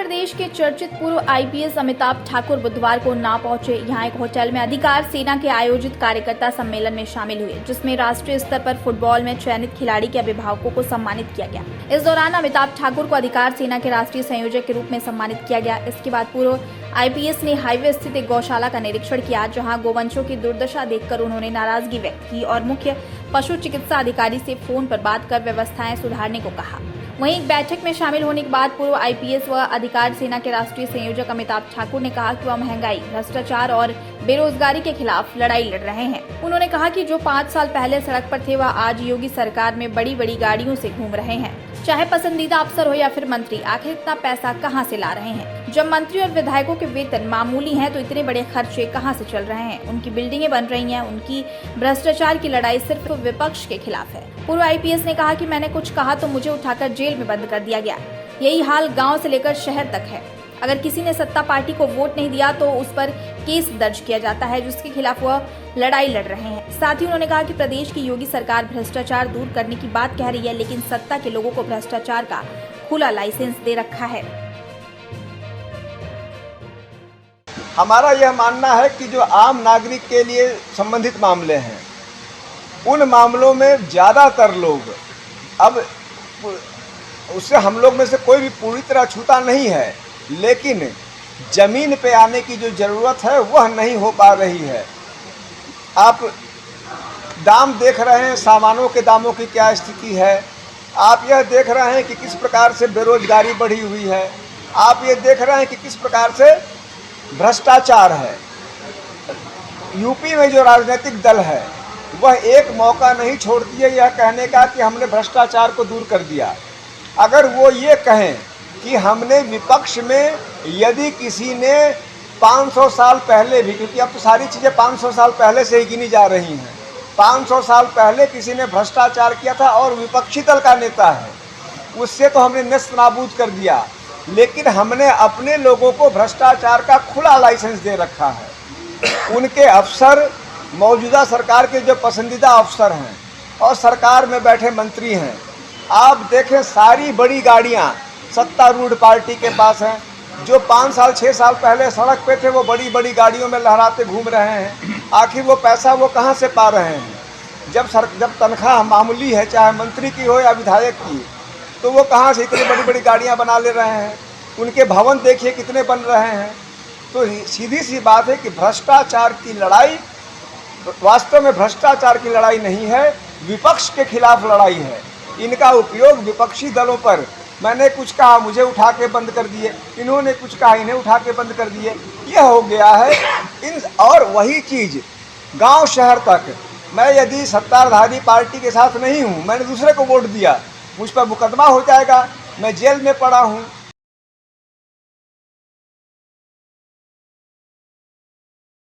प्रदेश के चर्चित पूर्व आईपीएस अमिताभ ठाकुर बुधवार को ना पहुंचे। यहां एक होटल में अधिकार सेना के आयोजित कार्यकर्ता सम्मेलन में शामिल हुए, जिसमें राष्ट्रीय स्तर पर फुटबॉल में चयनित खिलाड़ी के अभिभावकों को सम्मानित किया गया। इस दौरान अमिताभ ठाकुर को अधिकार सेना के राष्ट्रीय संयोजक के रूप में सम्मानित किया गया। इसके बाद पूर्व आईपीएस ने हाईवे स्थित एक गौशाला का निरीक्षण किया, जहाँ गोवंशों की दुर्दशा देखकर उन्होंने नाराजगी व्यक्त की और मुख्य पशु चिकित्सा अधिकारी से फोन पर बात कर व्यवस्थाएं सुधारने को कहा। वहीं एक बैठक में शामिल होने के बाद पूर्व आईपीएस व अधिकार सेना के राष्ट्रीय संयोजक अमिताभ ठाकुर ने कहा कि वह महंगाई, भ्रष्टाचार और बेरोजगारी के खिलाफ लड़ाई लड़ रहे हैं। उन्होंने कहा कि जो 5 साल पहले सड़क पर थे, वह आज योगी सरकार में बड़ी बड़ी गाड़ियों से घूम रहे हैं। चाहे पसंदीदा अफसर हो या फिर मंत्री, आखिर इतना पैसा कहां से ला रहे हैं? जब मंत्री और विधायकों के वेतन मामूली हैं, तो इतने बड़े खर्चे कहां से चल रहे हैं? उनकी बिल्डिंगें बन रही हैं। उनकी भ्रष्टाचार की लड़ाई सिर्फ विपक्ष के खिलाफ है। पूर्व आईपीएस ने कहा कि मैंने कुछ कहा तो मुझे उठाकर जेल में बंद कर दिया गया। यही हाल गाँव से लेकर शहर तक है। अगर किसी ने सत्ता पार्टी को वोट नहीं दिया तो उस पर केस दर्ज किया जाता है, जिसके खिलाफ वह लड़ाई लड़ रहे हैं। साथ ही उन्होंने कहा कि प्रदेश की योगी सरकार भ्रष्टाचार दूर करने की बात कह रही है, लेकिन सत्ता के लोगों को भ्रष्टाचार का खुला लाइसेंस दे रखा है। हमारा यह मानना है कि जो आम नागरिक के लिए संबंधित मामले हैं, उन मामलों में ज़्यादातर लोग, अब उससे हम लोग में से कोई भी पूरी तरह छूता नहीं है, लेकिन ज़मीन पे आने की जो ज़रूरत है वह नहीं हो पा रही है। आप दाम देख रहे हैं, सामानों के दामों की क्या स्थिति है। आप यह देख रहे हैं कि किस प्रकार से बेरोजगारी बढ़ी हुई है। आप ये देख रहे हैं कि किस प्रकार से भ्रष्टाचार है। यूपी में जो राजनीतिक दल है वह एक मौका नहीं छोड़ती है यह कहने का कि हमने भ्रष्टाचार को दूर कर दिया। अगर वो ये कहें कि हमने विपक्ष में, यदि किसी ने 500 साल पहले भी, क्योंकि अब तो सारी चीज़ें 500 साल पहले से ही गिनी जा रही हैं, 500 साल पहले किसी ने भ्रष्टाचार किया था और विपक्षी दल का नेता है, उससे तो हमने नेस्त नाबूद कर दिया। लेकिन हमने अपने लोगों को भ्रष्टाचार का खुला लाइसेंस दे रखा है। उनके अफसर, मौजूदा सरकार के जो पसंदीदा अफसर हैं और सरकार में बैठे मंत्री हैं, आप देखें सारी बड़ी गाड़ियां सत्तारूढ़ पार्टी के पास हैं। जो 5 साल 6 साल पहले सड़क पे थे, वो बड़ी बड़ी गाड़ियों में लहराते घूम रहे हैं। आखिर वो पैसा वो कहां से पा रहे हैं? जब तनख्वाह मामूली है, चाहे मंत्री की हो या विधायक की, तो वो कहां से इतनी बड़ी बड़ी गाड़ियां बना ले रहे हैं? उनके भवन देखिए कितने बन रहे हैं। तो सीधी सी बात है कि भ्रष्टाचार की लड़ाई वास्तव में भ्रष्टाचार की लड़ाई नहीं है, विपक्ष के खिलाफ लड़ाई है। इनका उपयोग विपक्षी दलों पर, मैंने कुछ कहा मुझे उठा के बंद कर दिए, इन्होंने कुछ कहा इन्हें उठा के बंद कर दिए, यह हो गया है। और वही चीज़ गांव शहर तक, मैं यदि सत्ताधारी पार्टी के साथ नहीं हूं, मैंने दूसरे को वोट दिया, मुझ पर मुकदमा हो जाएगा, मैं जेल में पड़ा हूं।